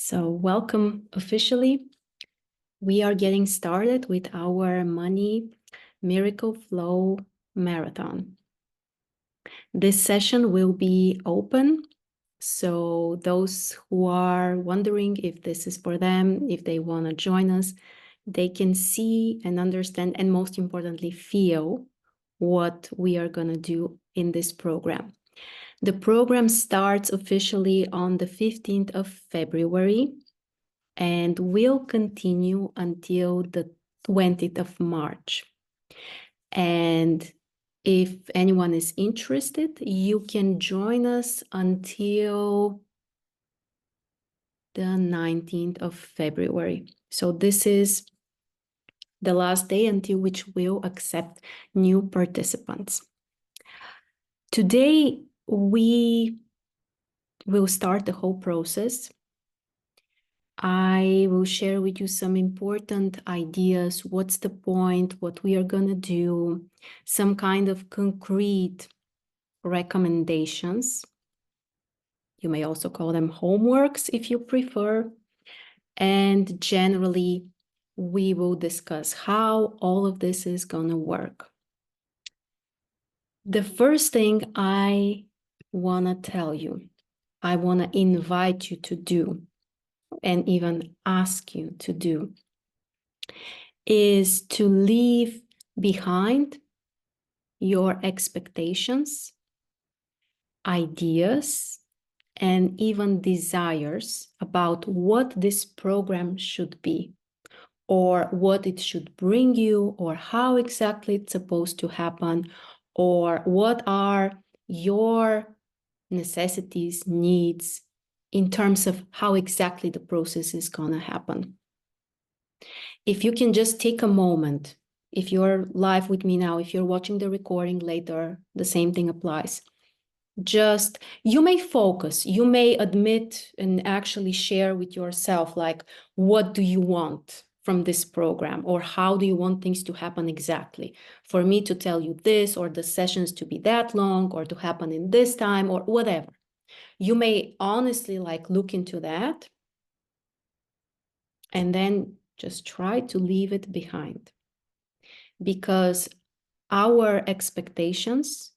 So welcome officially. We are getting started with our Money Miracle Flow Marathon. This session will be open, so those who are wondering if this is for them, if they want to join us, they can see and understand, and most importantly, feel what we are going to do in this program. The program starts officially on the 15th of February and will continue until the 20th of March. And if anyone is interested, you can join us until the 19th of February. So this is the last day until which we'll accept new participants. Today, we will start the whole process. I will share with you some important ideas, what's the point, what we are going to do, some kind of concrete recommendations. You may also call them homeworks if you prefer. And generally, we will discuss how all of this is going to work. The first thing I want to tell you, I want to invite you to do, and even ask you to do, is to leave behind your expectations, ideas, and even desires about what this program should be, or what it should bring you, or how exactly it's supposed to happen, or what are your necessities, needs, in terms of how exactly the process is going to happen. If you can just take a moment, if you're live with me now, if you're watching the recording later, the same thing applies. Just, you may focus, you may admit and actually share with yourself, like, what do you want from this program, or how do you want things to happen exactly? For me to tell you this, or the sessions to be that long, or to happen in this time, or whatever. You may honestly look into that and then just try to leave it behind. Because our expectations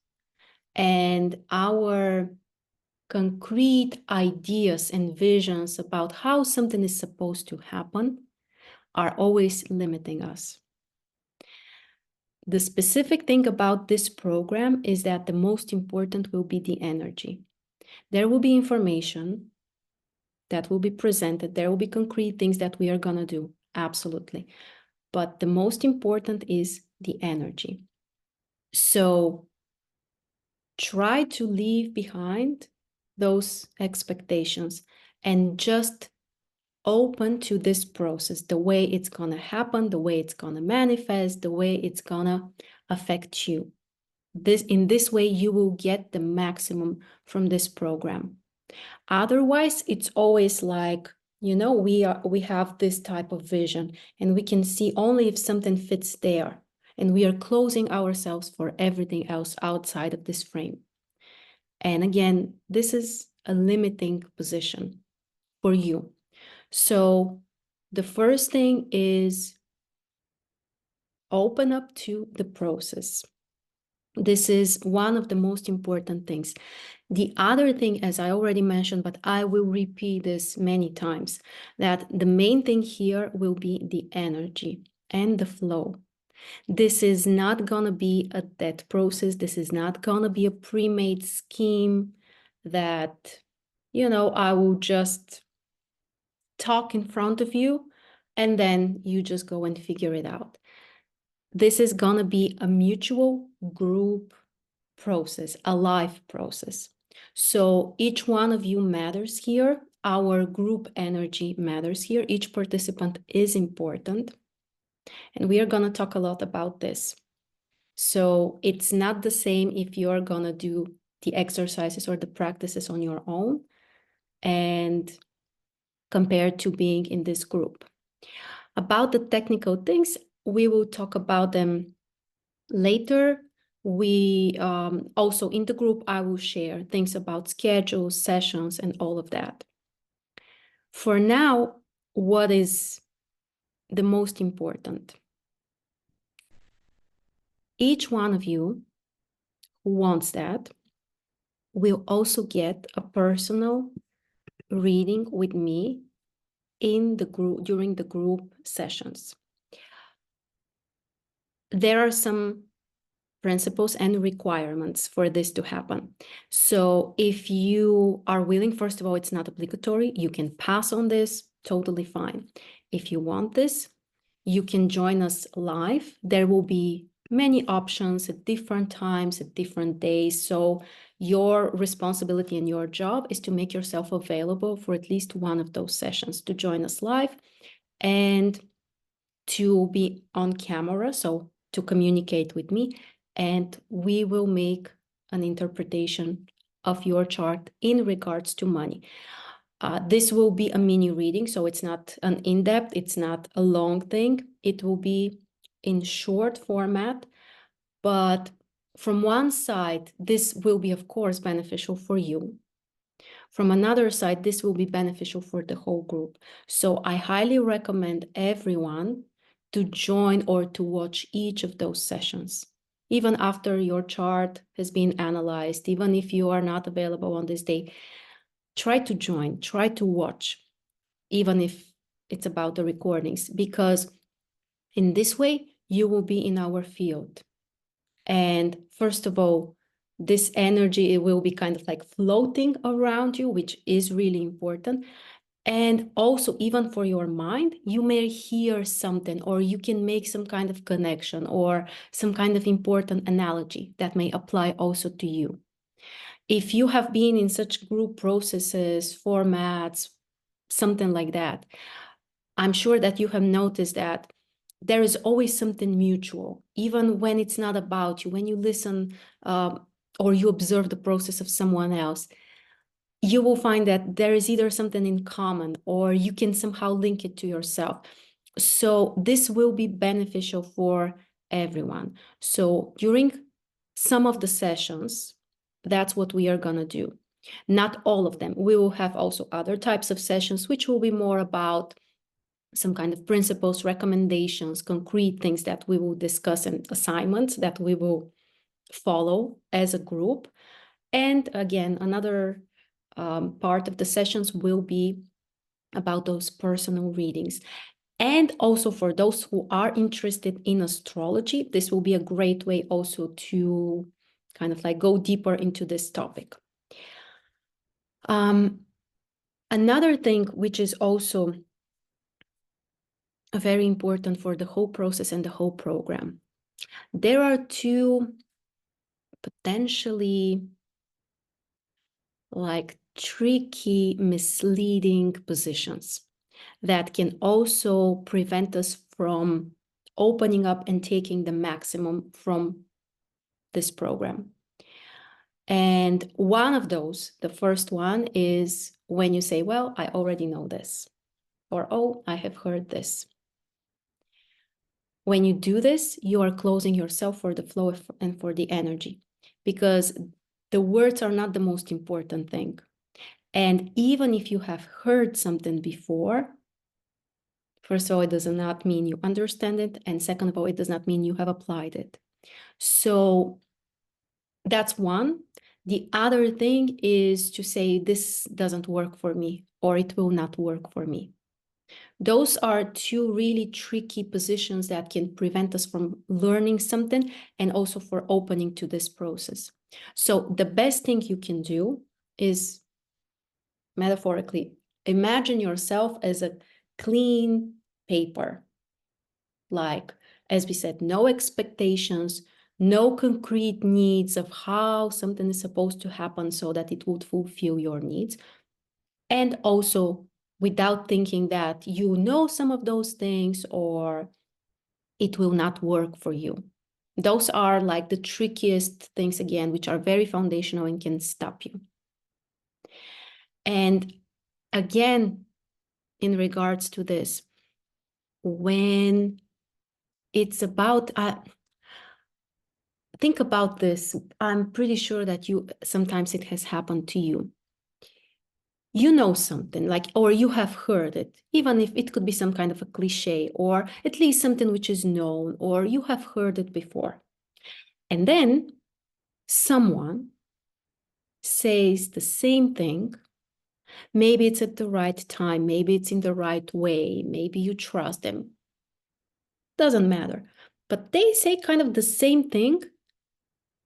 and our concrete ideas and visions about how something is supposed to happen are always limiting us. The specific thing about this program is that the most important will be the energy. There will be information that will be presented. There will be concrete things that we are going to do. Absolutely. But the most important is the energy. So try to leave behind those expectations and just open to this process, the way it's going to happen, the way it's going to manifest, the way it's going to affect you. In this way, you will get the maximum from this program. Otherwise, it's always like, we have this type of vision and we can see only if something fits there, and we are closing ourselves for everything else outside of this frame. And again, this is a limiting position for you. So the first thing is open up to the process. This is one of the most important things. The other thing, as I already mentioned, but I will repeat this many times, that the main thing here will be the energy and the flow. This is not going to be a dead process. This is not going to be a pre-made scheme that, I will just talk in front of you and then you just go and figure it out. This is going to be a mutual group process, a live process. So each one of you matters here. Our group energy matters here. Each participant is important. And we are going to talk a lot about this. So it's not the same if you're going to do the exercises or the practices on your own and compared to being in this group. About the technical things, we will talk about them later. We also in the group, I will share things about schedules, sessions, and all of that. For now, what is the most important? Each one of you who wants that will also get a personal reading with me in the group during the group sessions. There are some principles and requirements for this to happen. So if you are willing, first of all, it's not obligatory. You can pass on this, totally fine. If you want this, you can join us live. There will be many options at different times, at different days. So your responsibility and your job is to make yourself available for at least one of those sessions, to join us live and to be on camera, so to communicate with me, and we will make an interpretation of your chart in regards to money. This will be a mini reading, so it's not an in-depth, it's not a long thing. It will be in short format, but from one side, this will be, of course, beneficial for you. From another side, this will be beneficial for the whole group. So I highly recommend everyone to join or to watch each of those sessions. Even after your chart has been analyzed, even if you are not available on this day, try to join, try to watch, even if it's about the recordings, because in this way, you will be in our field. And first of all, this energy, it will be kind of like floating around you, which is really important. And also, even for your mind, you may hear something, or you can make some kind of connection or some kind of important analogy that may apply also to you. If you have been in such group processes, formats, something like that, I'm sure that you have noticed that there is always something mutual, even when it's not about you. When you listen or you observe the process of someone else, you will find that there is either something in common or you can somehow link it to yourself. So this will be beneficial for everyone. So during some of the sessions, that's what we are going to do. Not all of them. We will have also other types of sessions, which will be more about some kind of principles, recommendations, concrete things that we will discuss, and assignments that we will follow as a group. And again, another part of the sessions will be about those personal readings. And also for those who are interested in astrology, this will be a great way also to kind of like go deeper into this topic. Another thing which is also very important for the whole process and the whole program, there are two potentially like tricky, misleading positions that can also prevent us from opening up and taking the maximum from this program. And one of those, the first one, is when you say, well, I already know this, or, oh, I have heard this. When you do this, you are closing yourself for the flow and for the energy, because the words are not the most important thing. And even if you have heard something before, first of all, it does not mean you understand it. And second of all, it does not mean you have applied it. So that's one. The other thing is to say, this doesn't work for me, or it will not work for me. Those are two really tricky positions that can prevent us from learning something and also for opening to this process. So the best thing you can do is, metaphorically, imagine yourself as a clean paper. Like, as we said, no expectations, no concrete needs of how something is supposed to happen so that it would fulfill your needs. And also without thinking that you know some of those things or it will not work for you. Those are like the trickiest things, again, which are very foundational and can stop you. And again, in regards to this, when it's about, think about this. I'm pretty sure that sometimes it has happened to you. you know something like, or you have heard it, even if it could be some kind of a cliche, or at least something which is known, or you have heard it before. And then someone says the same thing. Maybe it's at the right time, maybe it's in the right way, maybe you trust them. Doesn't matter. But they say kind of the same thing,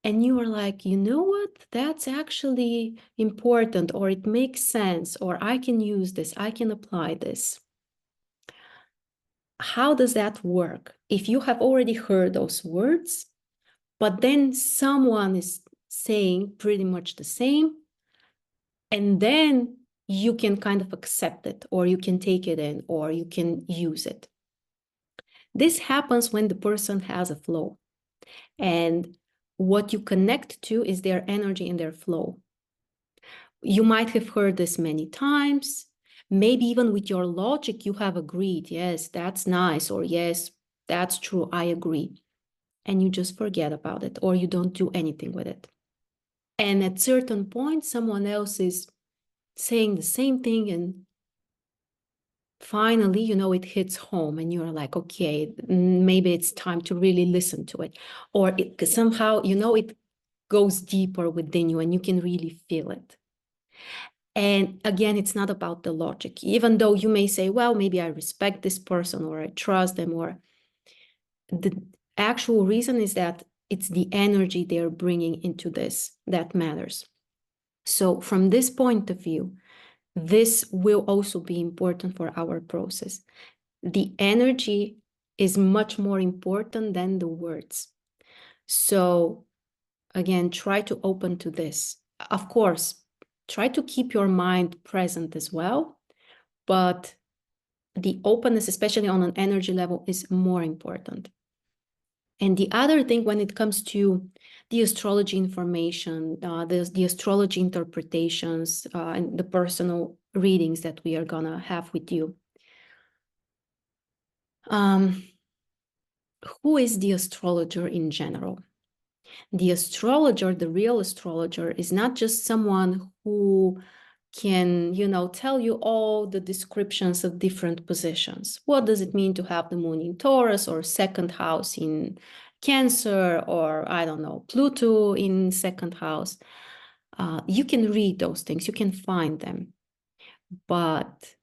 and you are like, you know what? That's actually important, or it makes sense, or I can use this, I can apply this. How does that work? If you have already heard those words, but then someone is saying pretty much the same, and then you can kind of accept it, or you can take it in, or you can use it. This happens when the person has a flow. And what you connect to is their energy and their flow. You might have heard this many times. Maybe even with your logic, you have agreed, yes, that's nice, or yes, that's true, I agree. And you just forget about it, or you don't do anything with it. And at certain point, someone else is saying the same thing, and finally, it hits home, and you're like, okay, maybe it's time to really listen to it. Or somehow, it goes deeper within you, and you can really feel it. And again, it's not about the logic, even though you may say, well, maybe I respect this person, or I trust them, or the actual reason is that it's the energy they're bringing into this that matters. So from this point of view, this will also be important for our process. The energy is much more important than the words. So again, try to open to this. Of course, try to keep your mind present as well, but the openness, especially on an energy level, is more important. And the other thing, when it comes to the astrology information, the astrology interpretations, and the personal readings that we are gonna have with you, who is the astrologer in general? The astrologer, the real astrologer, is not just someone who can, tell you all the descriptions of different positions. What does it mean to have the moon in Taurus, or second house in Cancer, or I don't know, Pluto in second house? You can read those things, you can find them. But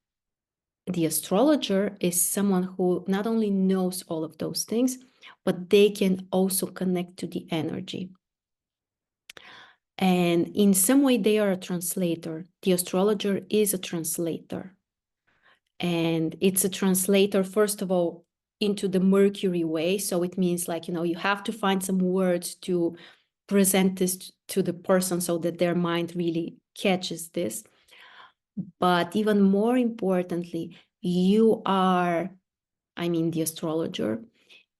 the astrologer is someone who not only knows all of those things, but they can also connect to the energy. And in some way, they are a translator. The astrologer is a translator. And it's a translator, first of all, into the Mercury way. So it means like, you have to find some words to present this to the person so that their mind really catches this. But even more importantly, the astrologer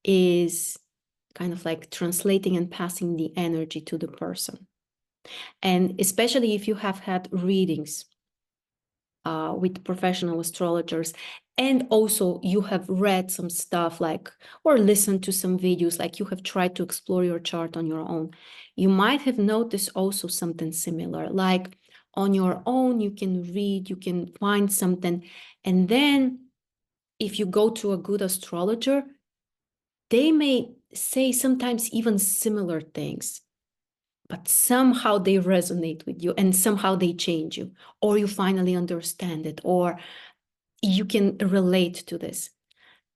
is kind of like translating and passing the energy to the person. And especially if you have had readings with professional astrologers, and also you have read some stuff or listened to some videos, like you have tried to explore your chart on your own, you might have noticed also something similar. Like on your own, you can read, you can find something. And then if you go to a good astrologer, they may say sometimes even similar things, but somehow they resonate with you, and somehow they change you, or you finally understand it, or you can relate to this.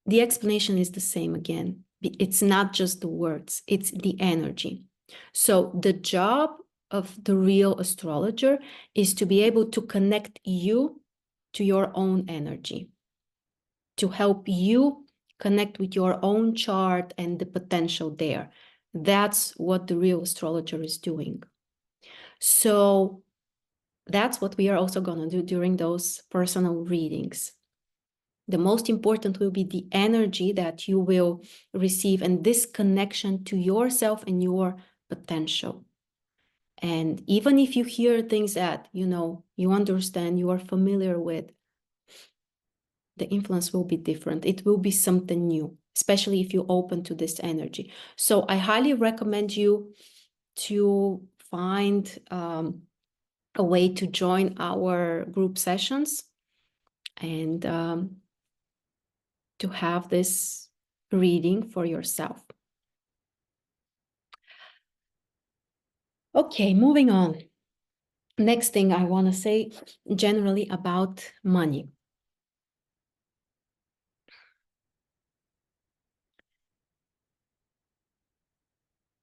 The explanation is the same again. It's not just the words, it's the energy. So the job of the real astrologer is to be able to connect you to your own energy, to help you connect with your own chart and the potential there. That's what the real astrologer is doing. So that's what we are also going to do during those personal readings. The most important will be the energy that you will receive, and this connection to yourself and your potential. And even if you hear things that, you understand, you are familiar with, the influence will be different. It will be something new, especially if you open to this energy. So I highly recommend you to find a way to join our group sessions and to have this reading for yourself. Okay, moving on. Next thing I want to say generally about money.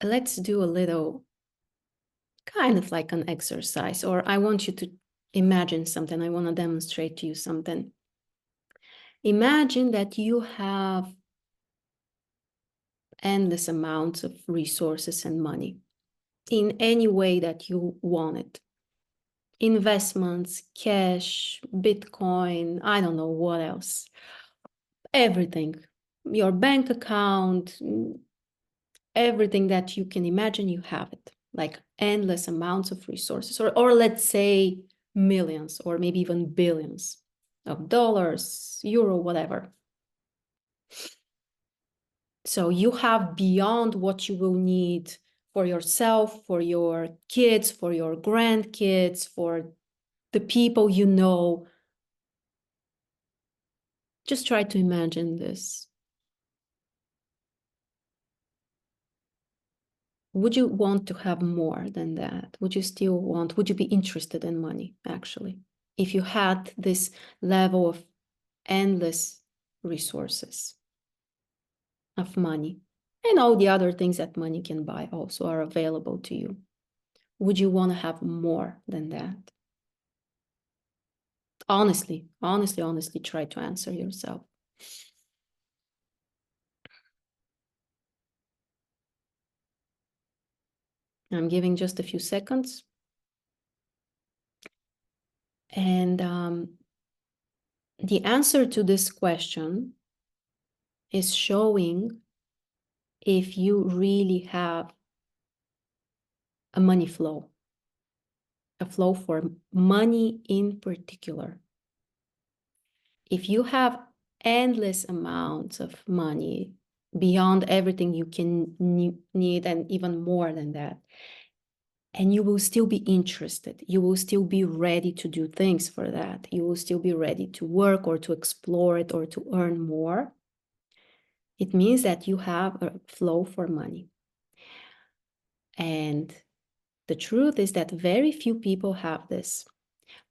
Let's do a little kind of like an exercise, or I want you to imagine something. I want to demonstrate to you something. Imagine that you have endless amounts of resources and money in any way that you want it. Investments, cash, Bitcoin, I don't know what else. Everything. Your bank account, everything that you can imagine, you have it. Like endless amounts of resources, or let's say millions, or maybe even billions of dollars, euro, whatever. So you have beyond what you will need for yourself, for your kids, for your grandkids, for the people you know. Just try to imagine this. Would you want to have more than that? Would you still want, would you be interested in money, actually? If you had this level of endless resources of money, and all the other things that money can buy also are available to you, would you want to have more than that? Honestly, try to answer yourself. I'm giving just a few seconds. And the answer to this question is showing if you really have a money flow, a flow for money in particular. If you have endless amounts of money beyond everything you can need and even more than that, and you will still be interested, you will still be ready to do things for that, you will still be ready to work or to explore it or to earn more, it means that you have a flow for money. And the truth is that very few people have this.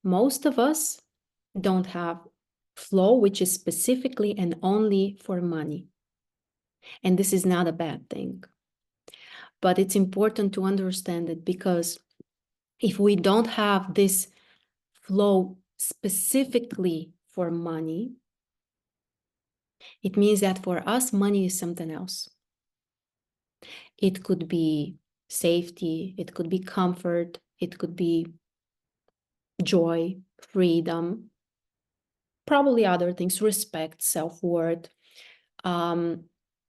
Most of us don't have flow, which is specifically and only for money. And this is not a bad thing. But it's important to understand it, because if we don't have this flow specifically for money, it means that for us, money is something else. It could be safety, it could be comfort, it could be joy, freedom, probably other things, respect, self-worth.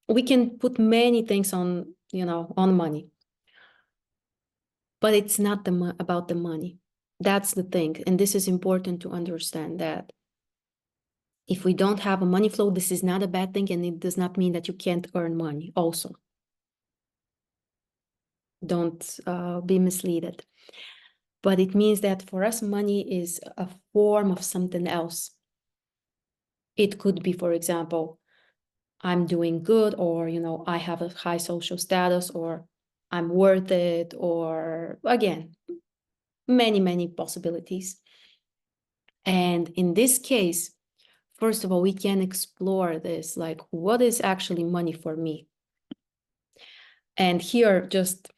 We can put many things on, on money, but it's not about the money. That's the thing. And this is important to understand, that if we don't have a money flow, this is not a bad thing. And it does not mean that you can't earn money also. Don't be misled. But it means that for us, money is a form of something else. It could be, for example, I'm doing good, or, I have a high social status, or I'm worth it, or again, many, many possibilities. And in this case, first of all, we can explore this, like, what is actually money for me? And here, just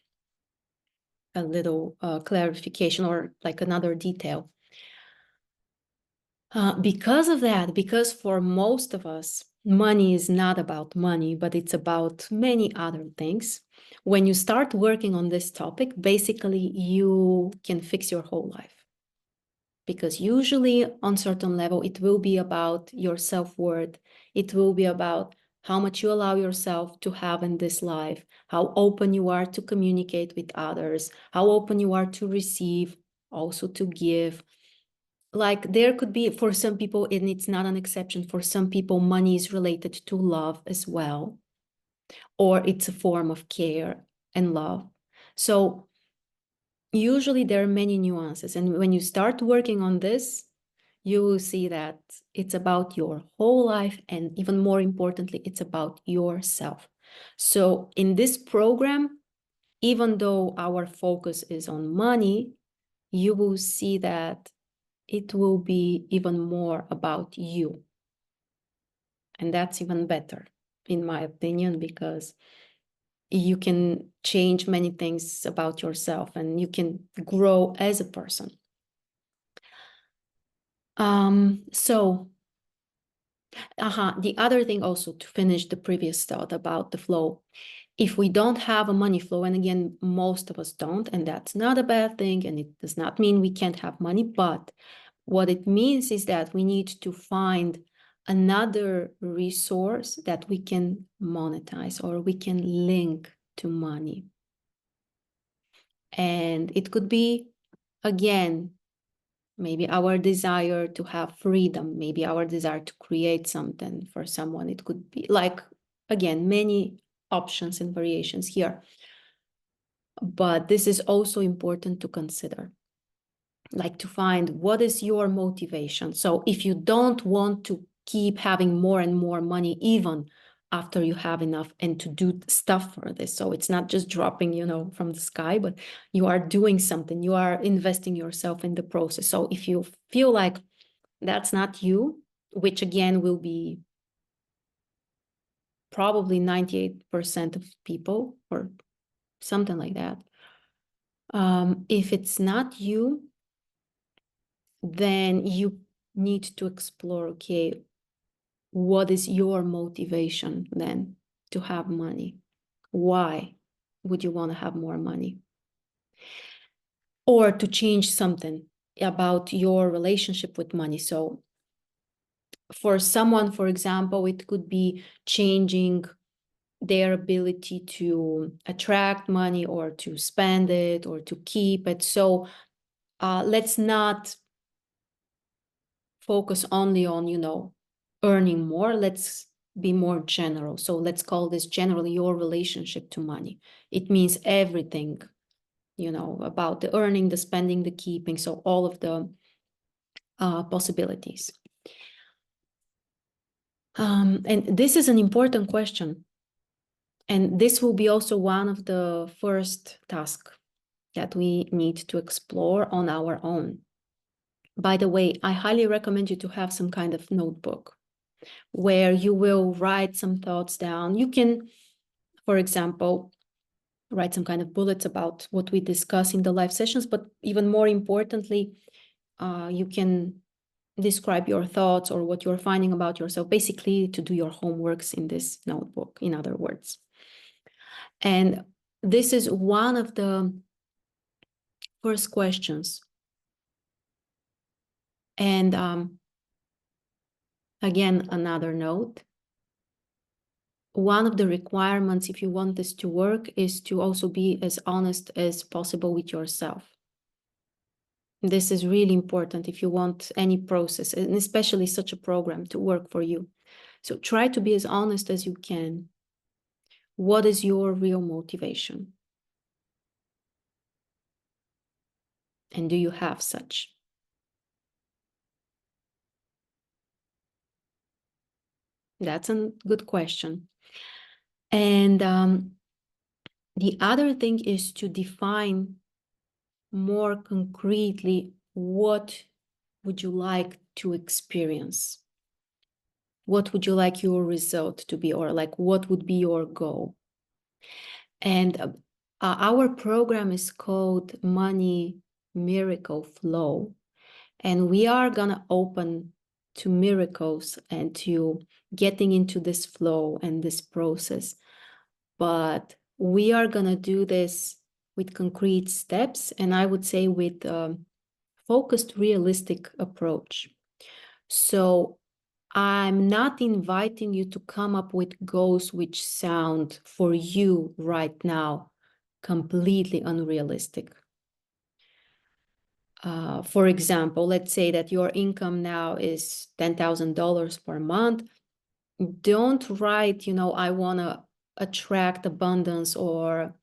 a little clarification, or like another detail. Because of that, because for most of us, money is not about money, but it's about many other things. When you start working on this topic, basically you can fix your whole life. Because usually on certain level, it will be about your self-worth. It will be about how much you allow yourself to have in this life, how open you are to communicate with others, how open you are to receive, also to give. Like, there could be, for some people, and it's not an exception, for some people, money is related to love as well, or it's a form of care and love. So usually there are many nuances. And when you start working on this, you will see that it's about your whole life. And even more importantly, it's about yourself. So in this program, even though our focus is on money, you will see that it will be even more about you. And that's even better, in my opinion, because you can change many things about yourself and you can grow as a person. The other thing also, to finish the previous thought about the flow, if we don't have a money flow, and again, most of us don't, and that's not a bad thing, and it does not mean we can't have money, but what it means is that we need to find another resource that we can monetize or we can link to money. And it could be, again, maybe our desire to have freedom, maybe our desire to create something for someone. It could be like, again, many options and variations here. But this is also important to consider, like to find what is your motivation. So if you don't want to keep having more and more money, even after you have enough, and to do stuff for this. So it's not just dropping, from the sky, but you are doing something, you are investing yourself in the process. So if you feel like that's not you, which again will be probably 98% of people or something like that. If it's not you, then you need to explore, okay, what is your motivation then to have money? Why would you want to have more money? Or to change something about your relationship with money. So for someone, for example, it could be changing their ability to attract money or to spend it or to keep it. So let's not focus only on, earning more. Let's be more general. So let's call this generally your relationship to money. It means everything, about the earning, the spending, the keeping. So all of the possibilities. And this is an important question. And this will be also one of the first tasks that we need to explore on our own. By the way, I highly recommend you to have some kind of notebook where you will write some thoughts down. You can, for example, write some kind of bullets about what we discuss in the live sessions, but even more importantly, you can describe your thoughts or what you're finding about yourself, basically to do your homeworks in this notebook, in other words. And this is one of the first questions. And again, another note. One of the requirements, if you want this to work, is to also be as honest as possible with yourself. This is really important if you want any process, and especially such a program, to work for you. So try to be as honest as you can. What is your real motivation? And do you have such? That's a good question. And the other thing is to define more concretely, what would you like to experience? What would you like your result to be, or like what would be your goal? And our program is called Money Miracle Flow, and we are gonna open to miracles and to getting into this flow and this process. But we are gonna do this with concrete steps, and I would say with a focused, realistic approach. So I'm not inviting you to come up with goals which sound for you right now completely unrealistic. For example, let's say that your income now is $10,000 per month. Don't write, I want to attract abundance or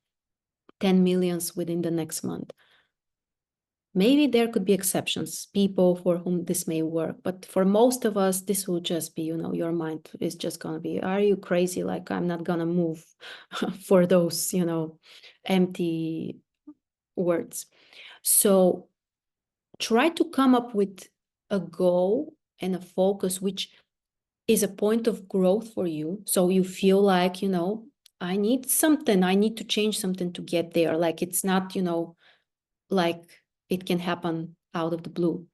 10 millions within the next month. Maybe there could be exceptions, people for whom this may work, but for most of us, this will just be, your mind is just going to be, are you crazy? Like, I'm not going to move for those, empty words. So try to come up with a goal and a focus, which is a point of growth for you. So you feel like, I need something, I need to change something to get there. Like, it's not, like it can happen out of the blue.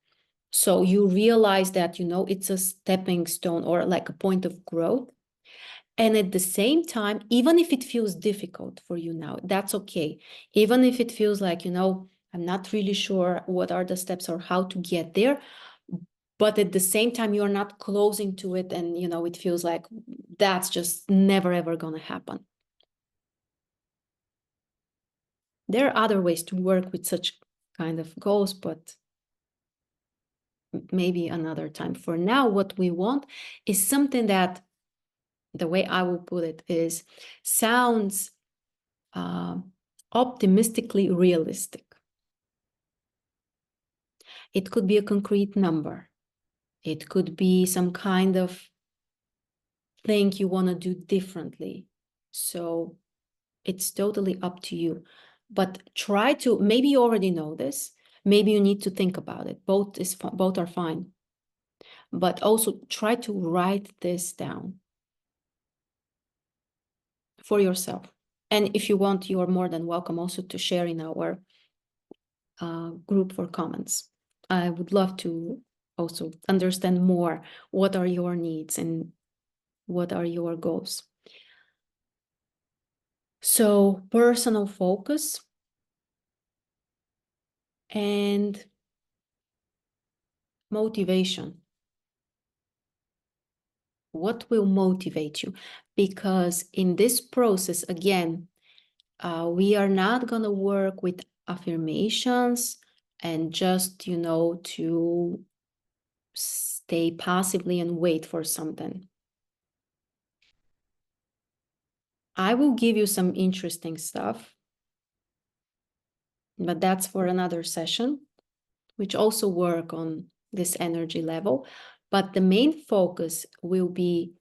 So you realize that, it's a stepping stone or like a point of growth. And at the same time, even if it feels difficult for you now, that's okay. Even if it feels like, I'm not really sure what are the steps or how to get there. But at the same time, you're not closing to it. And, it feels like that's just never, ever going to happen. There are other ways to work with such kind of goals, but maybe another time. For now, what we want is something that, the way I will put it, is sounds optimistically realistic. It could be a concrete number. It could be some kind of thing you want to do differently. So it's totally up to you. But try to, maybe you already know this, maybe you need to think about it. Both are fine. But also try to write this down for yourself. And if you want, you are more than welcome also to share in our group for comments. I would love to also understand more what are your needs and what are your goals. So personal focus and motivation. What will motivate you? Because in this process, again, we are not going to work with affirmations and just, to stay passively and wait for something. I will give you some interesting stuff, but that's for another session, which also work on this energy level. But the main focus will be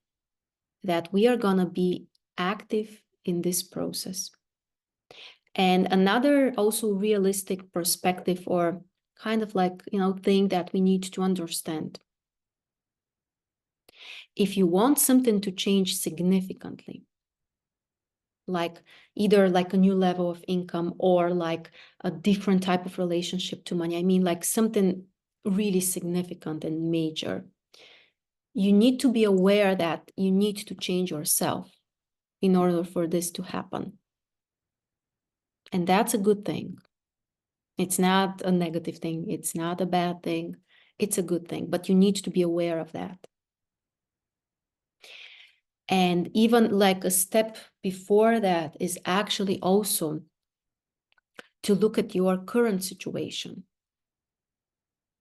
that we are going to be active in this process. And another also realistic perspective, or kind of like, thing that we need to understand. If you want something to change significantly, like either like a new level of income or like a different type of relationship to money, I mean like something really significant and major, you need to be aware that you need to change yourself in order for this to happen. And that's a good thing. It's not a negative thing. It's not a bad thing. It's a good thing, but you need to be aware of that. And even like a step before that is actually also to look at your current situation,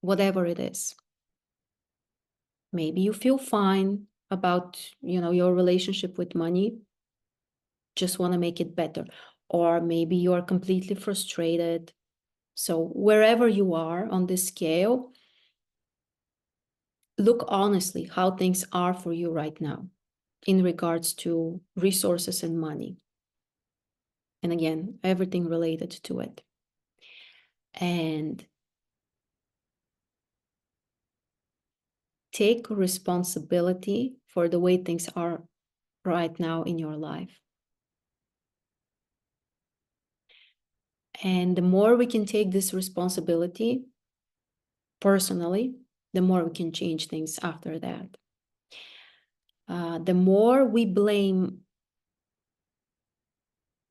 whatever it is. Maybe you feel fine about, your relationship with money, just want to make it better. Or maybe you're completely frustrated. So wherever you are on this scale, look honestly how things are for you right now in regards to resources and money. And again, everything related to it. And take responsibility for the way things are right now in your life. And the more we can take this responsibility personally, the more we can change things after that. The more we blame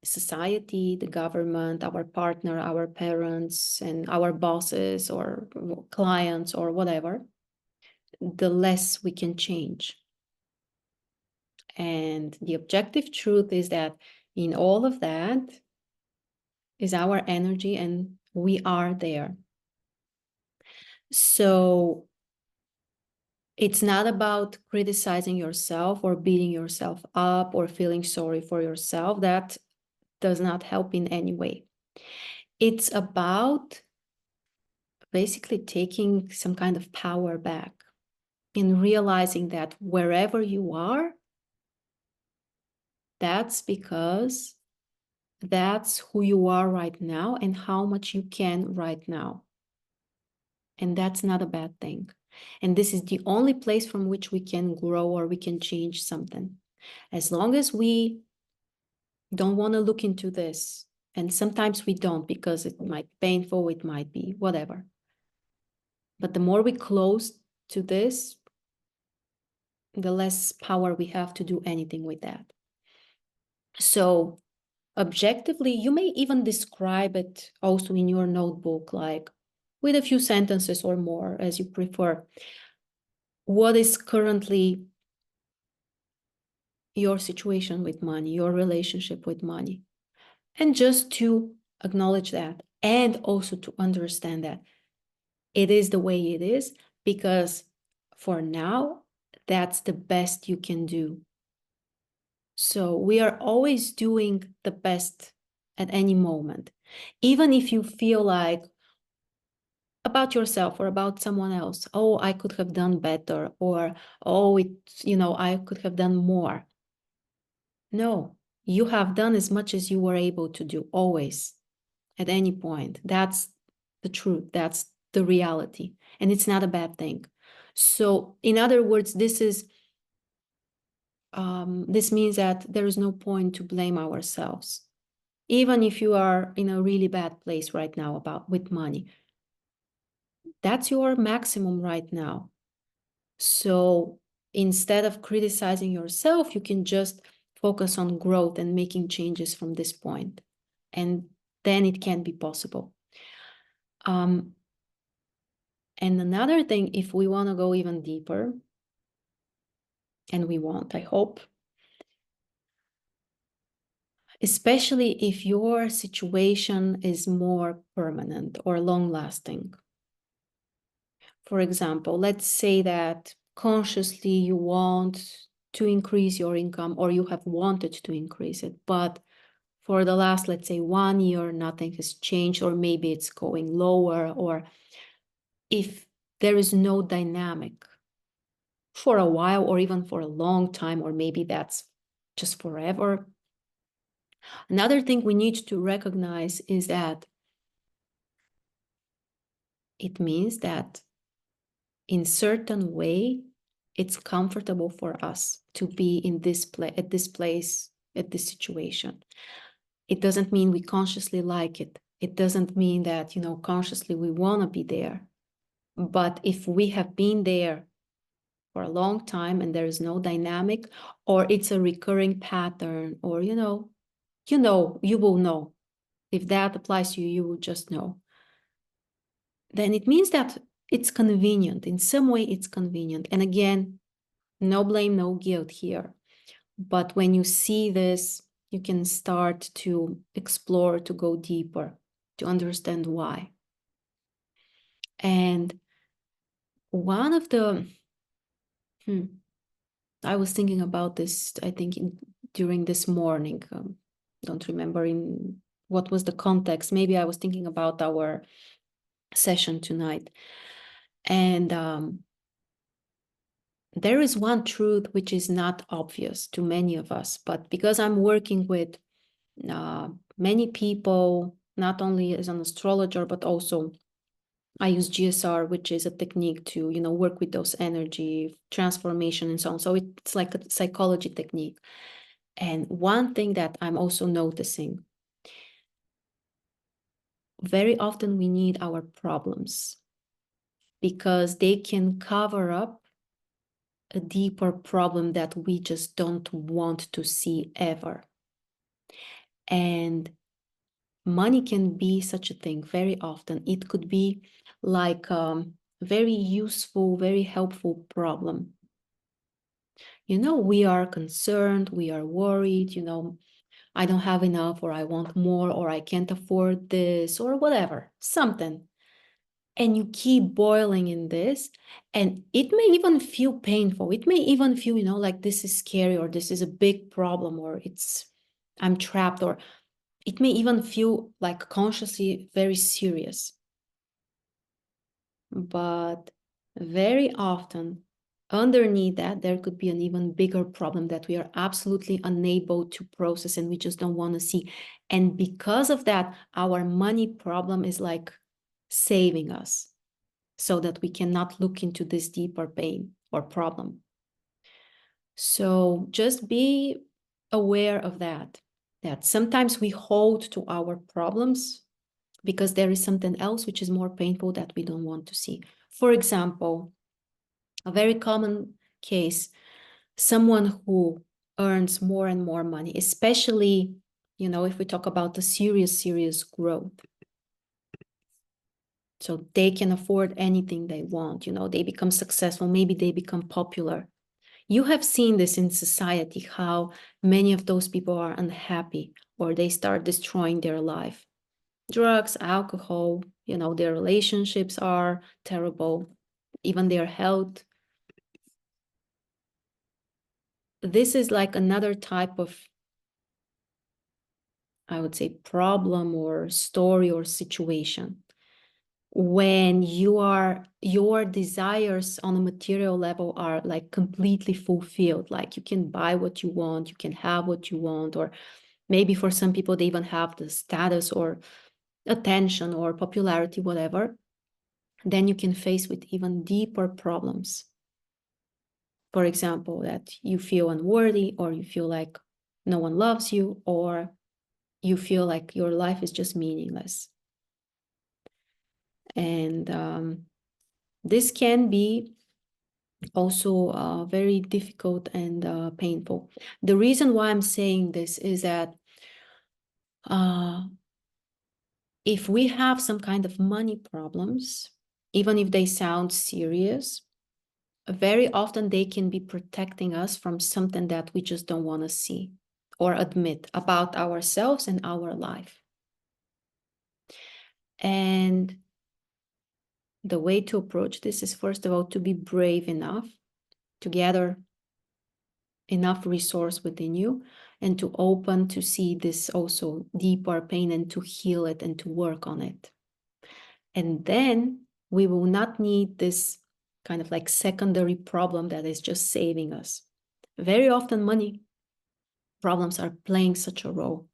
society, the government, our partner, our parents, and our bosses or clients or whatever, the less we can change. And the objective truth is that in all of that is our energy, and we are there. So it's not about criticizing yourself or beating yourself up or feeling sorry for yourself. That does not help in any way. It's about basically taking some kind of power back in realizing that wherever you are, that's because that's who you are right now and how much you can right now. And that's not a bad thing. And this is the only place from which we can grow or we can change something. As long as we don't want to look into this, and sometimes we don't because it might be painful, it might be whatever. But the more we close to this, the less power we have to do anything with that. So objectively, you may even describe it also in your notebook, like with a few sentences or more as you prefer. What is currently your situation with money, your relationship with money? And just to acknowledge that and also to understand that it is the way it is, because for now, that's the best you can do. So we are always doing the best at any moment. Even if you feel like about yourself or about someone else, oh, I could have done better, or oh, I could have done more. No, you have done as much as you were able to do, always, at any point. That's the truth. That's the reality. And it's not a bad thing. So, in other words, this means that there is no point to blame ourselves. Even if you are in a really bad place right now with money, that's your maximum right now. So instead of criticizing yourself, you can just focus on growth and making changes from this point. And then it can be possible. And another thing, if we want to go even deeper, and we want, I hope, especially if your situation is more permanent or long-lasting. For example, let's say that consciously you want to increase your income, or you have wanted to increase it, but for the last, let's say, 1 year, nothing has changed, or maybe it's going lower, or if there is no dynamic for a while, or even for a long time, or maybe that's just forever. Another thing we need to recognize is that it means that in certain way, it's comfortable for us to be in this at this place, at this situation. It doesn't mean we consciously like it. It doesn't mean that, consciously we want to be there. But if we have been there for a long time and there is no dynamic, or it's a recurring pattern, or, you will know. If that applies to you, you will just know. Then it means that it's convenient. In some way, it's convenient. And again, no blame, no guilt here. But when you see this, you can start to explore, to go deeper, to understand why. And one of the, I was thinking about this, I think, during this morning. Don't remember in what was the context. Maybe I was thinking about our session tonight. And there is one truth which is not obvious to many of us, but because I'm working with many people, not only as an astrologer, but also I use GSR, which is a technique to, work with those energy transformation and so on. So it's like a psychology technique. And one thing that I'm also noticing, very often we need our problems because they can cover up a deeper problem that we just don't want to see ever. And money can be such a thing very often. It could be like a very useful, very helpful problem. We are concerned, we are worried, I don't have enough, or I want more, or I can't afford this, or whatever, something. And you keep boiling in this, and it may even feel painful. It may even feel, like this is scary, or this is a big problem, or I'm trapped, or it may even feel like consciously very serious. But very often, underneath that, there could be an even bigger problem that we are absolutely unable to process and we just don't want to see. And because of that, our money problem is like saving us so that we cannot look into this deeper pain or problem. So just be aware of that sometimes we hold to our problems because there is something else which is more painful that we don't want to see. For example, a very common case, someone who earns more and more money, especially, if we talk about the serious growth. So they can afford anything they want, they become successful, maybe they become popular. You have seen this in society, how many of those people are unhappy or they start destroying their life. Drugs, alcohol, their relationships are terrible, even their health. This is like another type of, I would say, problem or story or situation. When your desires on a material level are like completely fulfilled, like you can buy what you want, you can have what you want, or maybe for some people, they even have the status or attention or popularity, whatever, then you can face with even deeper problems. For example, that you feel unworthy, or you feel like no one loves you, or you feel like your life is just meaningless. And this can be also very difficult and painful. The reason why I'm saying this is that if we have some kind of money problems, even if they sound serious, very often they can be protecting us from something that we just don't want to see or admit about ourselves and our life. And the way to approach this is, first of all, to be brave enough to gather enough resource within you and to open to see this also deeper pain and to heal it and to work on it. And then we will not need this kind of like secondary problem that is just saving us. Very often money problems are playing such a role.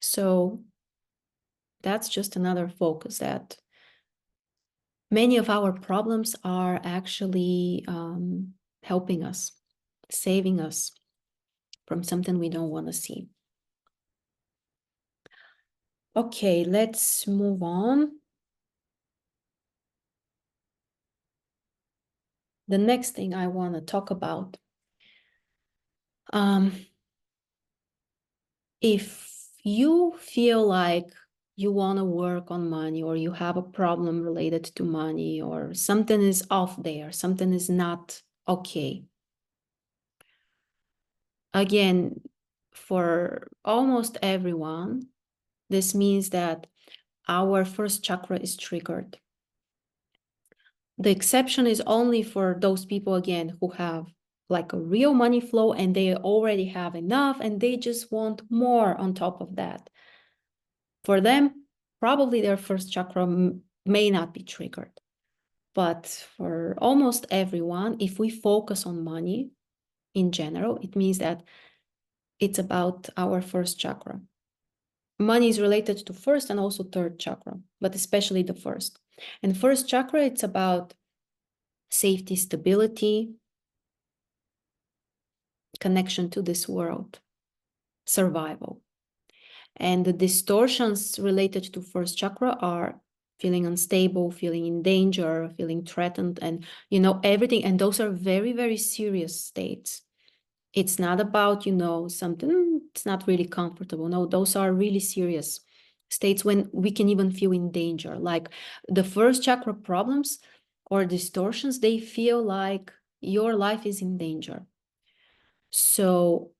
So that's just another focus, that many of our problems are actually helping us, saving us from something we don't want to see. Okay, let's move on. The next thing I want to talk about, if you feel like you want to work on money, or you have a problem related to money, or something is off there, something is not okay. Again, for almost everyone, this means that our first chakra is triggered. The exception is only for those people, again, who have like a real money flow and they already have enough and they just want more on top of that. For them, probably their first chakra may not be triggered. But for almost everyone, if we focus on money in general, it means that it's about our first chakra. Money is related to first and also third chakra, but especially the first. And first chakra, it's about safety, stability, connection to this world, survival. And the distortions related to first chakra are feeling unstable, feeling in danger, feeling threatened, and everything. And those are very, very serious states. It's not about, something, it's not really comfortable. No, those are really serious states when we can even feel in danger. Like the first chakra problems or distortions, they feel like your life is in danger. So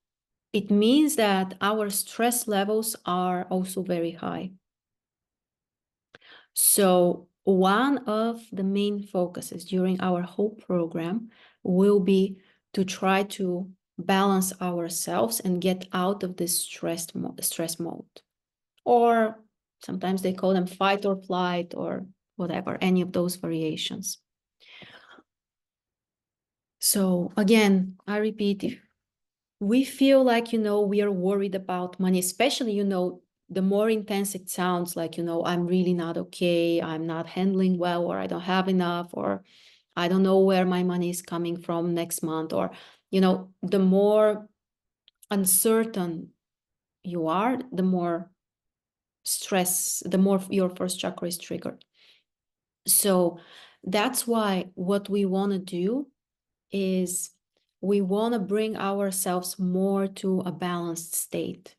it means that our stress levels are also very high. So one of the main focuses during our whole program will be to try to balance ourselves and get out of this stress mode. Or sometimes they call them fight or flight, or whatever, any of those variations. So again, I repeat, if we feel like, we are worried about money, especially, the more intense it sounds, like, I'm really not okay, I'm not handling well, or I don't have enough, or I don't know where my money is coming from next month, or, the more uncertain you are, the more stress, the more your first chakra is triggered. So that's why what we want to do is we want to bring ourselves more to a balanced state.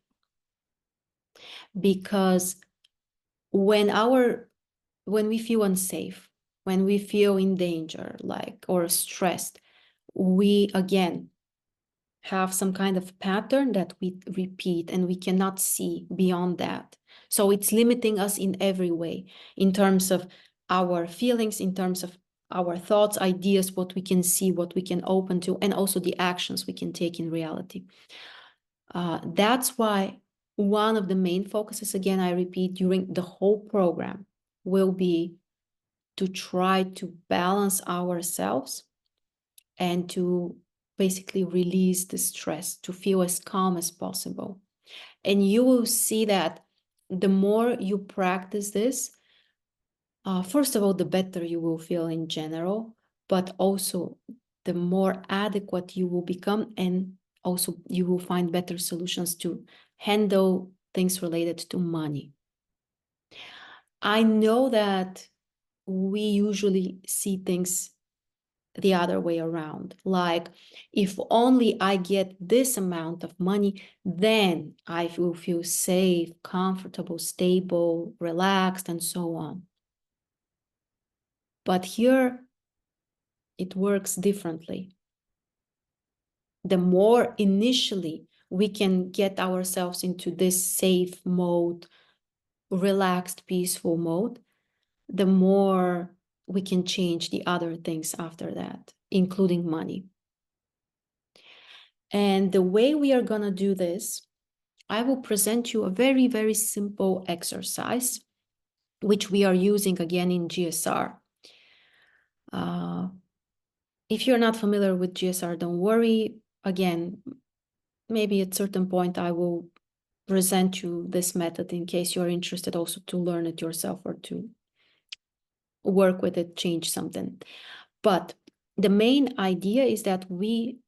Because when we feel unsafe, when we feel in danger, or stressed, we again have some kind of pattern that we repeat, and we cannot see beyond that. So it's limiting us in every way, in terms of our feelings, in terms of our thoughts, ideas, what we can see, what we can open to, and also the actions we can take in reality. That's why one of the main focuses, again, I repeat, during the whole program will be to try to balance ourselves and to basically release the stress, to feel as calm as possible. And you will see that the more you practice this, first of all, the better you will feel in general, but also the more adequate you will become, and also you will find better solutions to handle things related to money. I know that we usually see things the other way around. Like, if only I get this amount of money, then I will feel safe, comfortable, stable, relaxed, and so on. But here, it works differently. The more initially we can get ourselves into this safe mode, relaxed, peaceful mode, the more we can change the other things after that, including money. And the way we are going to do this, I will present you a very, very simple exercise, which we are using again in GSR. If you're not familiar with GSR, don't worry. Again, maybe at a certain point, I will present you this method in case you're interested also to learn it yourself or to work with it, change something. But the main idea is that when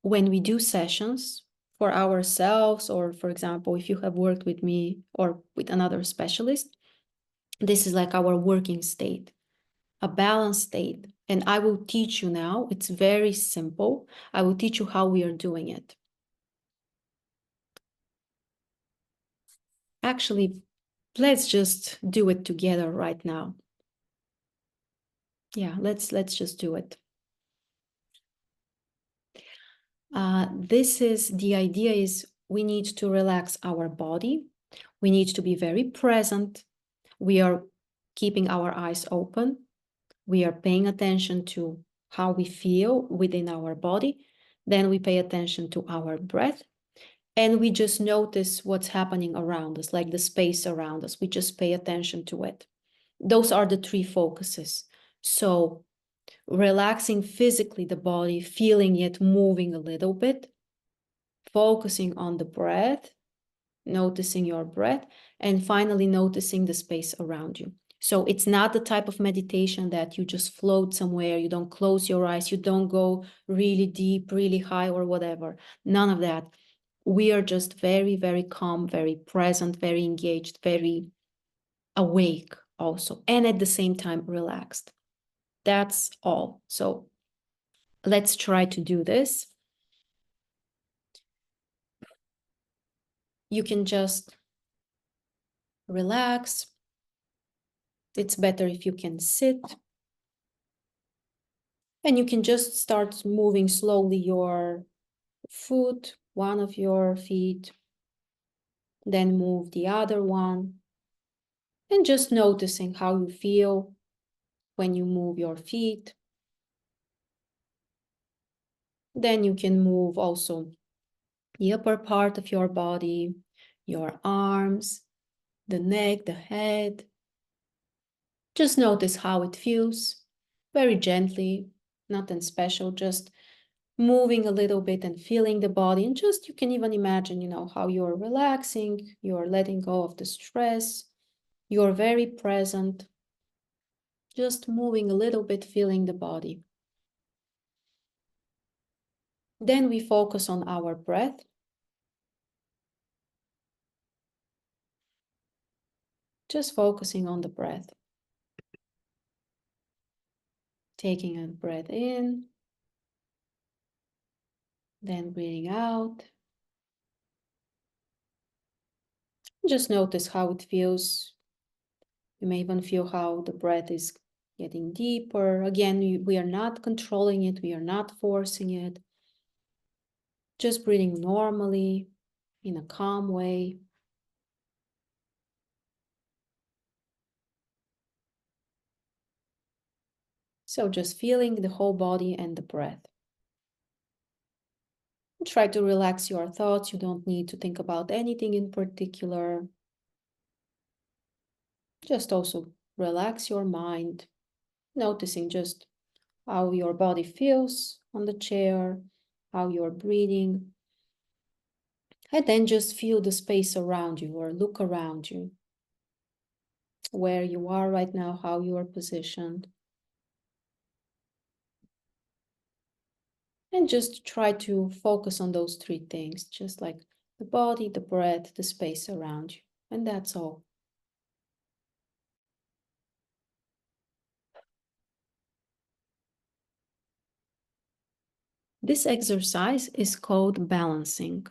we do sessions for ourselves, or for example, if you have worked with me or with another specialist, this is like our working state, a balanced state. And I will teach you now, it's very simple. I will teach you how we are doing it. Actually, let's just do it together right now. Yeah, let's just do it. The idea is we need to relax our body. We need to be very present. We are keeping our eyes open. We are paying attention to how we feel within our body. Then we pay attention to our breath. And we just notice what's happening around us, like the space around us. We just pay attention to it. Those are the three focuses. So relaxing physically the body, feeling it moving a little bit, focusing on the breath, noticing your breath, and finally noticing the space around you. So it's not the type of meditation that you just float somewhere, you don't close your eyes, you don't go really deep, really high or whatever. None of that. We are just very, very calm, very present, very engaged, very awake also, and at the same time relaxed. That's all. So let's try to do this. You can just relax. It's better if you can sit. And you can just start moving slowly your foot, one of your feet, then move the other one. And just noticing how you feel when you move your feet. Then you can move also the upper part of your body, your arms, the neck, the head. Just notice how it feels, very gently, nothing special, just moving a little bit and feeling the body. And just, you can even imagine, how you're relaxing, you're letting go of the stress, you're very present, just moving a little bit, feeling the body. Then we focus on our breath. Just focusing on the breath. Taking a breath in, then breathing out. Just notice how it feels. You may even feel how the breath is getting deeper. Again, we are not controlling it. We are not forcing it. Just breathing normally in a calm way. So just feeling the whole body and the breath. Try to relax your thoughts. You don't need to think about anything in particular. Just also relax your mind, noticing just how your body feels on the chair, how you're breathing. And then just feel the space around you or look around you, where you are right now, how you are positioned. And just try to focus on those three things, just like the body, the breath, the space around you. And that's all. This exercise is called balancing.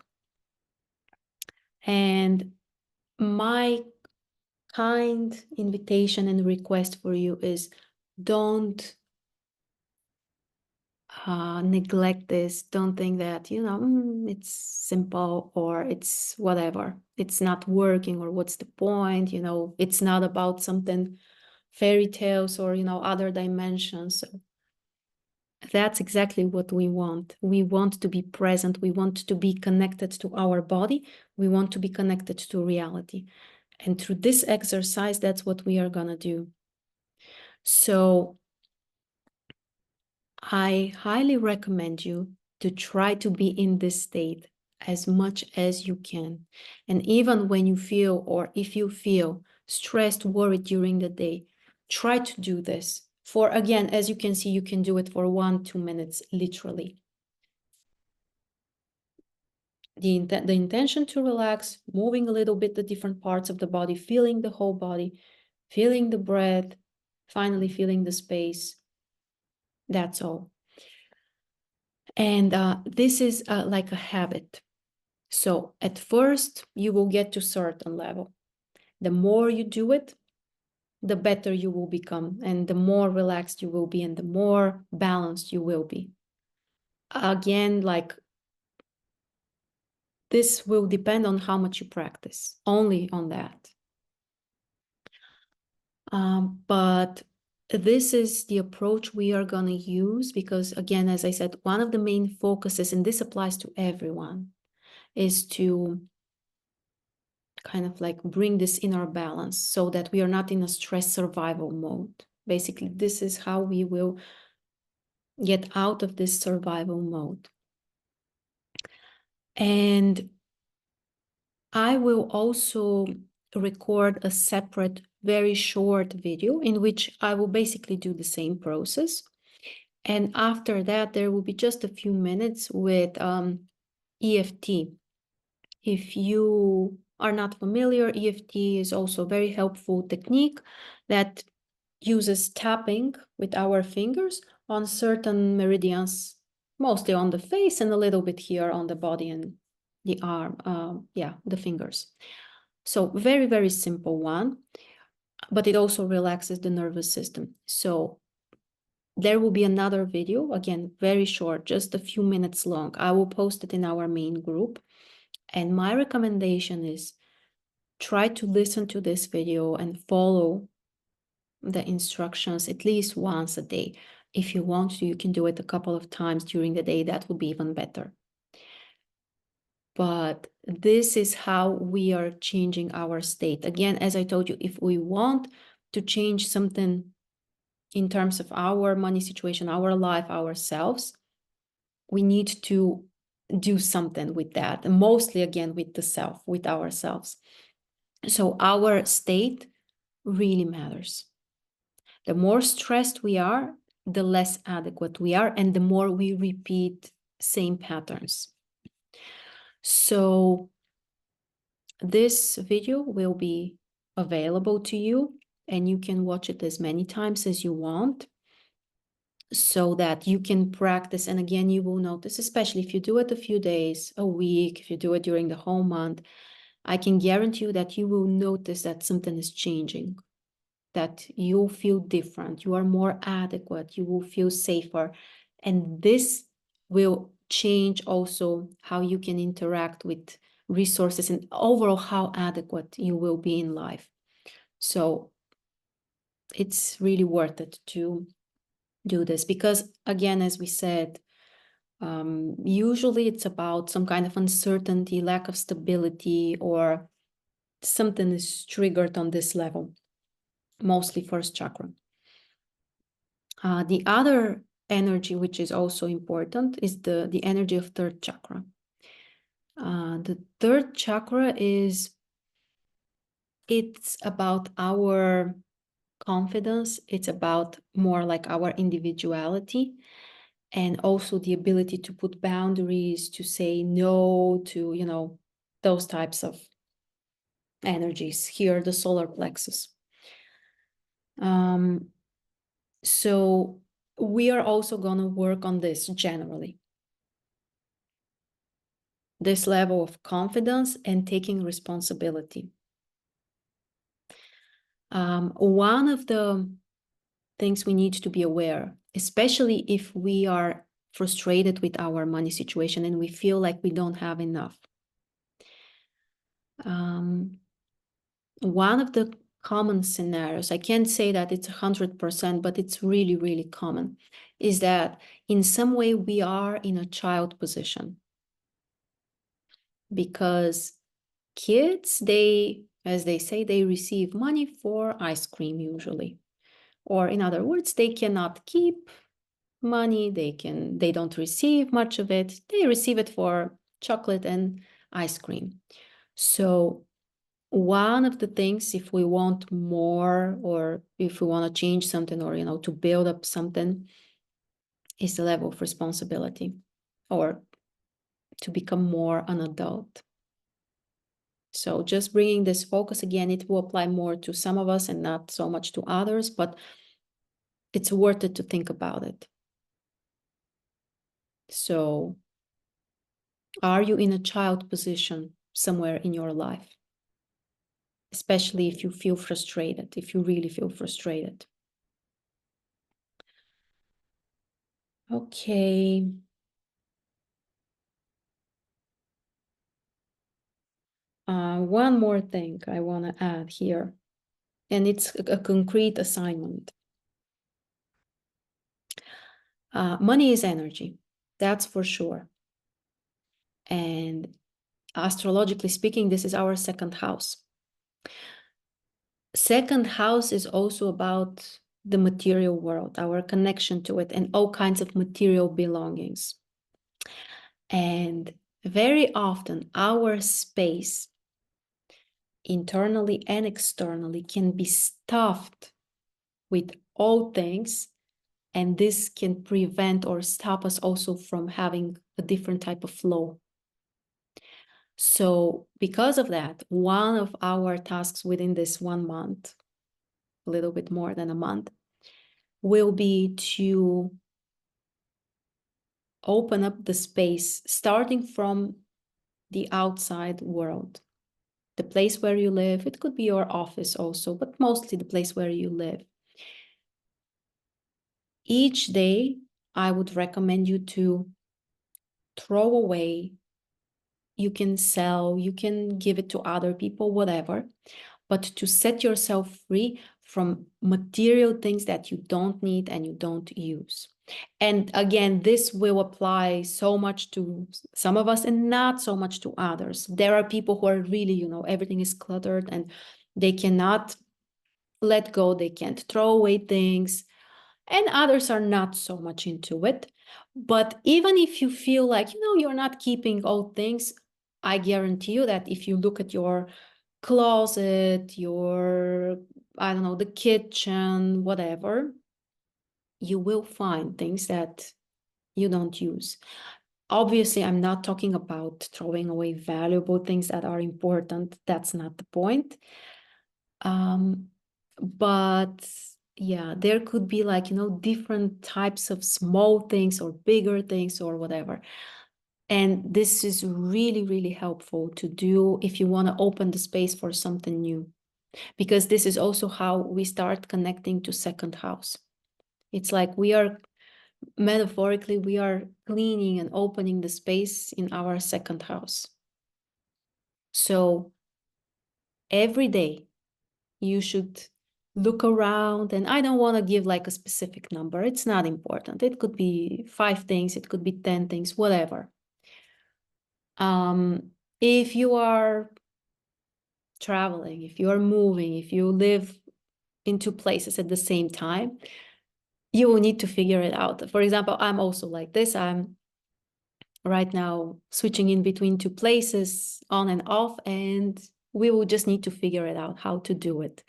And my kind invitation and request for you is don't neglect this. Don't think that, it's simple or it's whatever. It's not working or what's the point? It's not about something fairy tales or, other dimensions. So that's exactly what we want. We want to be present. We want to be connected to our body. We want to be connected to reality. And through this exercise, that's what we are going to do. So I highly recommend you to try to be in this state as much as you can. And even when you feel, or if you feel stressed, worried during the day, try to do this. For, again, as you can see, you can do it for 1-2 minutes, literally. The intention to relax, moving a little bit the different parts of the body, feeling the whole body, feeling the breath, finally feeling the space. That's all. And this is like a habit. So at first, you will get to a certain level. The more you do it, the better you will become, and the more relaxed you will be, and the more balanced you will be. Again, like, this will depend on how much you practice, only on that. But this is the approach we are going to use because, again, as I said, one of the main focuses, and this applies to everyone, is to kind of like bring this inner balance so that we are not in a stress survival mode. Basically, this is how we will get out of this survival mode. And I will also record a separate, very short video in which I will basically do the same process. And after that, there will be just a few minutes with EFT. If you are not familiar, EFT is also a very helpful technique that uses tapping with our fingers on certain meridians, mostly on the face and a little bit here on the body and the arm, the fingers. So very, very simple one, but it also relaxes the nervous system. So there will be another video, again, very short, just a few minutes long. I will post it in our main group. And my recommendation is try to listen to this video and follow the instructions at least once a day. If you want to, you can do it a couple of times during the day. That would be even better. But this is how we are changing our state. Again, as I told you, if we want to change something in terms of our money situation, our life, ourselves, we need to do something with that, and mostly again with the self, with ourselves. So our state really matters. The more stressed we are, the less adequate we are, and the more we repeat same patterns. So this video will be available to you, and you can watch it as many times as you want, so that you can practice. And again, you will notice, especially if you do it a few days, a week, if you do it during the whole month, I can guarantee you that you will notice that something is changing, that you'll feel different, you are more adequate, you will feel safer. And this will change also how you can interact with resources and overall how adequate you will be in life. So it's really worth it to do this, because again, as we said, usually it's about some kind of uncertainty, lack of stability, or something is triggered on this level, mostly first chakra. The other energy, which is also important, is the energy of third chakra. The third chakra it's about our confidence. It's about more like our individuality, and also the ability to put boundaries, to say no, to, you know, those types of energies. Here, the solar plexus. So we are also going to work on this generally. This level of confidence and taking responsibility. One of the things we need to be aware, especially if we are frustrated with our money situation and we feel like we don't have enough. One of the common scenarios, I can't say that it's 100%, but it's really, really common, is that in some way we are in a child position. Because kids, they, as they say, they receive money for ice cream usually. Or in other words, they cannot keep money, they don't receive much of it. They receive it for chocolate and ice cream. So one of the things, if we want more, or if we want to change something, or, you know, to build up something, is the level of responsibility, or to become more an adult. So just bringing this focus again, it will apply more to some of us and not so much to others, but it's worth it to think about it. So are you in a child position somewhere in your life? Especially if you feel frustrated, if you really feel frustrated. Okay. One more thing I want to add here, and it's a concrete assignment. Money is energy, that's for sure. And astrologically speaking, this is our second house. Second house is also about the material world, our connection to it, and all kinds of material belongings. And very often our space, internally and externally, can be stuffed with all things, and this can prevent or stop us also from having a different type of flow. So because of that, one of our tasks within this 1 month, a little bit more than a month, will be to open up the space, starting from the outside world, the place where you live. It could be your office also, but mostly the place where you live. Each day, I would recommend you to throw away. You can sell, you can give it to other people, whatever, but to set yourself free from material things that you don't need and you don't use. And again, this will apply so much to some of us and not so much to others. There are people who are really, you know, everything is cluttered and they cannot let go, they can't throw away things, and others are not so much into it. But even if you feel like, you're not keeping old things, I guarantee you that if you look at your closet, your, I don't know, the kitchen, whatever, you will find things that you don't use. Obviously, I'm not talking about throwing away valuable things that are important. That's not the point. But yeah, there could be like, different types of small things or bigger things or whatever. And this is really, really helpful to do if you want to open the space for something new, because this is also how we start connecting to second house. It's like metaphorically, we are cleaning and opening the space in our second house. So every day you should look around, and I don't want to give like a specific number. It's not important. It could be 5 things, it could be 10 things, whatever. If you are traveling, if you are moving, if you live in 2 places at the same time, you will need to figure it out. For example, I'm also like this. I'm right now switching in between 2 places on and off, and we will just need to figure it out how to do it.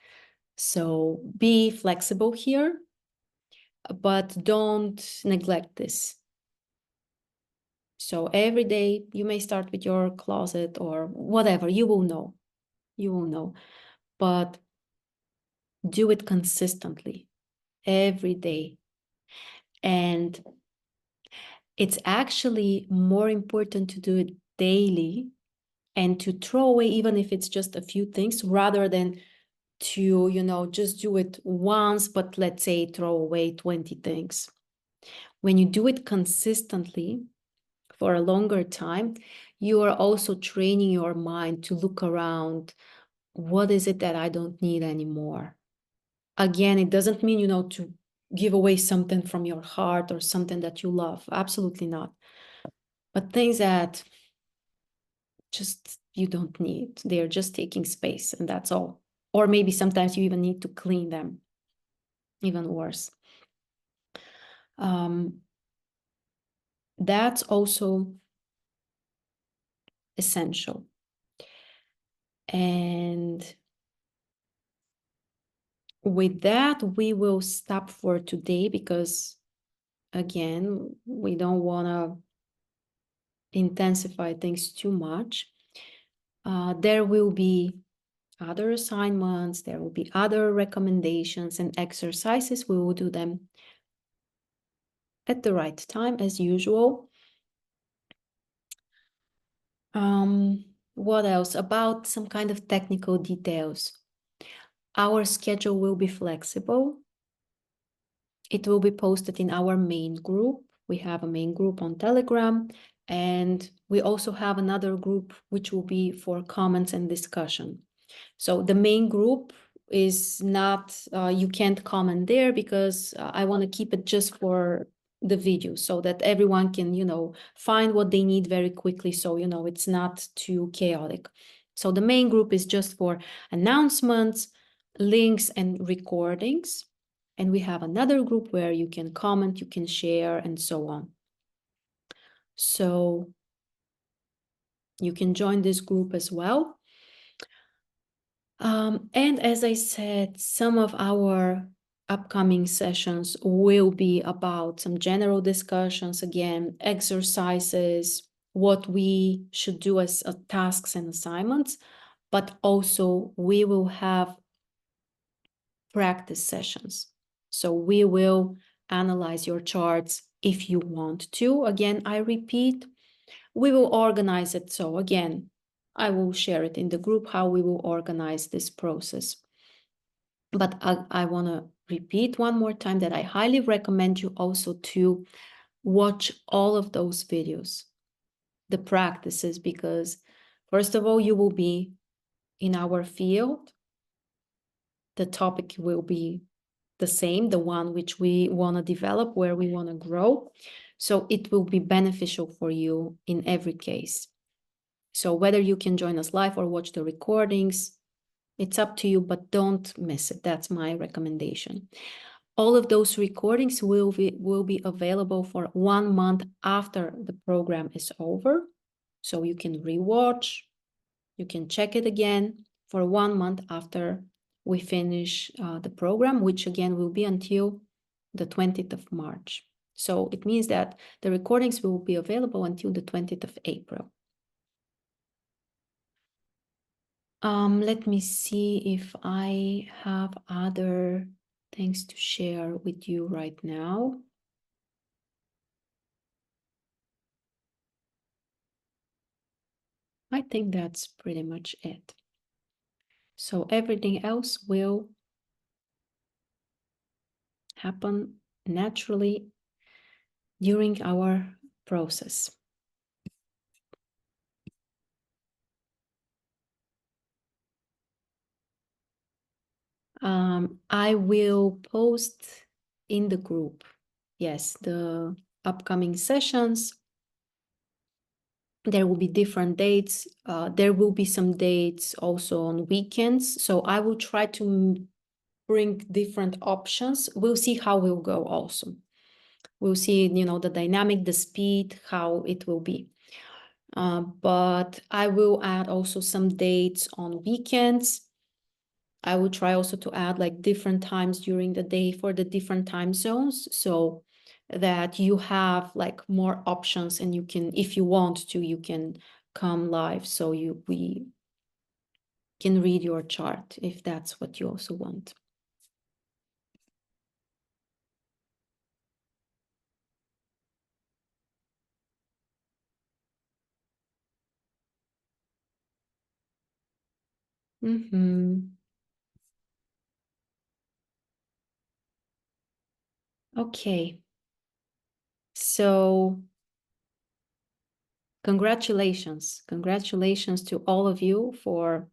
So be flexible here, but don't neglect this. So every day you may start with your closet or whatever, you will know, but do it consistently every day. And it's actually more important to do it daily and to throw away, even if it's just a few things, rather than to, just do it once, but let's say throw away 20 things. When you do it consistently for a longer time, you are also training your mind to look around. What is it that I don't need anymore? Again, it doesn't mean, to give away something from your heart or something that you love. Absolutely not. But things that just you don't need, they're just taking space, and that's all. Or maybe sometimes you even need to clean them, even worse. That's also essential. And with that, we will stop for today, because again, we don't want to intensify things too much. There will be other assignments, there will be other recommendations and exercises. We will do them at the right time, as usual. What else? About some kind of technical details. Our schedule will be flexible. It will be posted in our main group. We have a main group on Telegram, and we also have another group which will be for comments and discussion. So the main group is not, you can't comment there, because I want to keep it just for the video, so that everyone can, find what they need very quickly. So, it's not too chaotic. So the main group is just for announcements, links, and recordings. And we have another group where you can comment, you can share, and so on. So you can join this group as well. And as I said, some of our upcoming sessions will be about some general discussions, again, exercises, what we should do as tasks and assignments, but also we will have practice sessions. So we will analyze your charts if you want to. Again, I repeat, we will organize it. So again, I will share it in the group how we will organize this process. But I want to repeat one more time that I highly recommend you also to watch all of those videos, the practices, because first of all, you will be in our field. The topic will be the same, the one which we want to develop, where we want to grow. So it will be beneficial for you in every case. So whether you can join us live or watch the recordings, It's up to you, but don't miss it. That's my recommendation. All of those recordings will be available for 1 month after the program is over. So you can rewatch, you can check it again for 1 month after we finish the program, which again will be until the 20th of March. So it means that the recordings will be available until the 20th of April. Let me see if I have other things to share with you right now. I think that's pretty much it. So everything else will happen naturally during our process. I will post in the group, yes, the upcoming sessions. There will be different dates. There will be some dates also on weekends. So I will try to bring different options. We'll see how we'll go also. We'll see, the dynamic, the speed, how it will be. But I will add also some dates on weekends. I will try also to add like different times during the day for the different time zones, so that you have like more options, and you can, if you want to, you can come live, so we can read your chart if that's what you also want. Okay. So congratulations to all of you for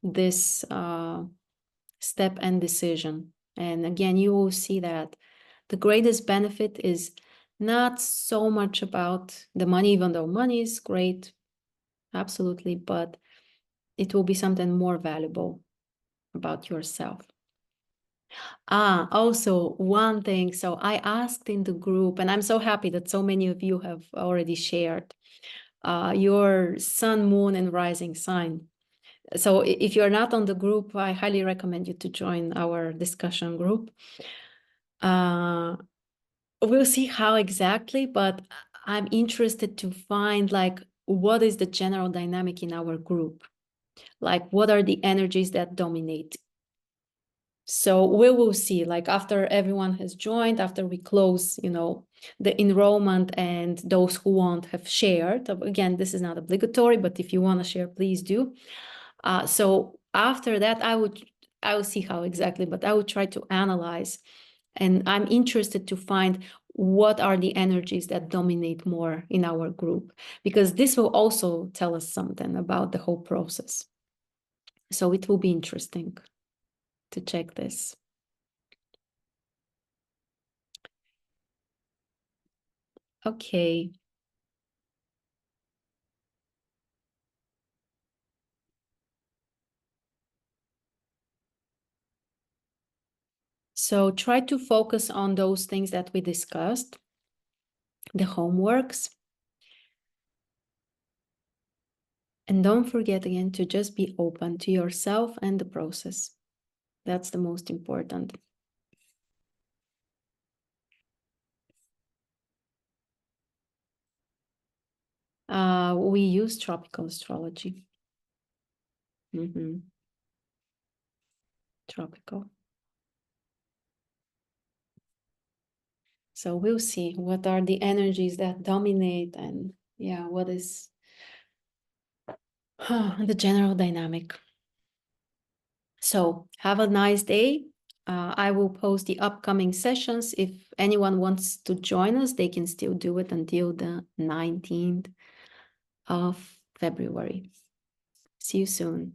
this step and decision. And again, you will see that the greatest benefit is not so much about the money, even though money is great, absolutely, but it will be something more valuable about yourself. Also one thing, so I asked in the group, and I'm so happy that so many of you have already shared your sun, moon, and rising sign. So if you're not on the group, I highly recommend you to join our discussion group. We'll see how exactly, but I'm interested to find like what is the general dynamic in our group? Like what are the energies that dominate? So we will see, like after everyone has joined, after we close, the enrollment, and those who won't have shared. Again, this is not obligatory, but if you want to share, please do. So after that, I will see how exactly, but I will try to analyze, and I'm interested to find what are the energies that dominate more in our group, because this will also tell us something about the whole process. So it will be interesting to check this. Okay. So try to focus on those things that we discussed, the homeworks. And don't forget again to just be open to yourself and the process. That's the most important. We use tropical astrology. Tropical. So we'll see what are the energies that dominate, and yeah, what is the general dynamic. So have a nice day. I will post the upcoming sessions. If anyone wants to join us, they can still do it until the 19th of February. See you soon.